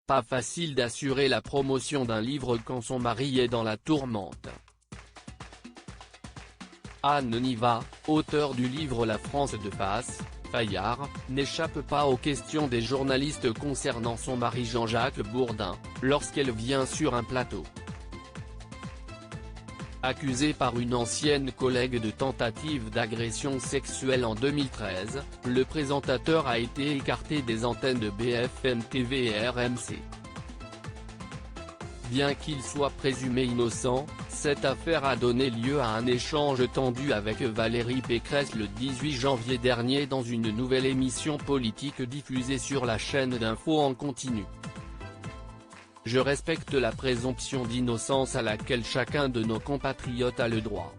Pas facile d'assurer la promotion d'un livre quand son mari est dans la tourmente. Anne Niva, auteure du livre La France de face, Fayard, n'échappe pas aux questions des journalistes concernant son mari Jean-Jacques Bourdin, lorsqu'elle vient sur un plateau. Accusé par une ancienne collègue de tentative d'agression sexuelle en 2013, le présentateur a été écarté des antennes de BFM TV et RMC. Bien qu'il soit présumé innocent, cette affaire a donné lieu à un échange tendu avec Valérie Pécresse le 18 janvier dernier dans une nouvelle émission politique diffusée sur la chaîne d'info en continu. Je respecte la présomption d'innocence à laquelle chacun de nos compatriotes a le droit.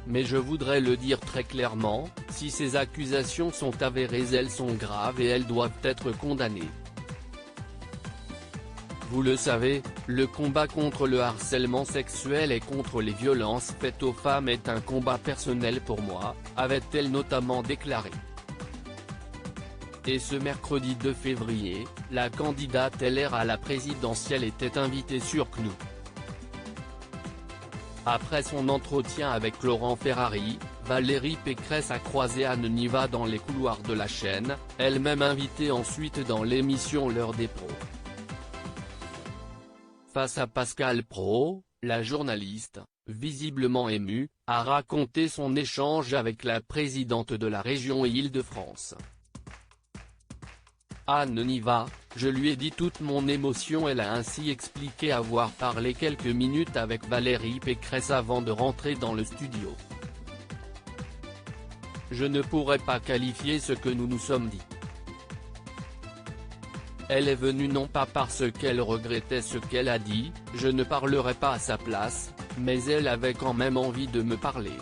Mais je voudrais le dire très clairement, si ces accusations sont avérées, elles sont graves et elles doivent être condamnées. Vous le savez, le combat contre le harcèlement sexuel et contre les violences faites aux femmes est un combat personnel pour moi, avait-elle notamment déclaré. Et ce mercredi 2 février, la candidate LR à la présidentielle était invitée sur CNews. Après son entretien avec Laurent Ferrari, Valérie Pécresse a croisé Anne Niva dans les couloirs de la chaîne, elle-même invitée ensuite dans l'émission L'heure des pros. Face à Pascal Praud, la journaliste, visiblement émue, a raconté son échange avec la présidente de la région Île-de-France. Anne Niva, je lui ai dit toute mon émotion. Elle a ainsi expliqué avoir parlé quelques minutes avec Valérie Pécresse avant de rentrer dans le studio. Je ne pourrais pas qualifier ce que nous nous sommes dit. Elle est venue non pas parce qu'elle regrettait ce qu'elle a dit, je ne parlerai pas à sa place, mais elle avait quand même envie de me parler.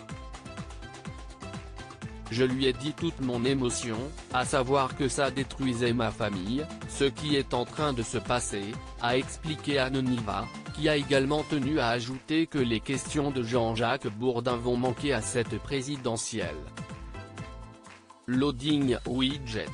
Je lui ai dit toute mon émotion, à savoir que ça détruisait ma famille, ce qui est en train de se passer, a expliqué Anne Niva, qui a également tenu à ajouter que les questions de Jean-Jacques Bourdin vont manquer à cette présidentielle. Loading Widget.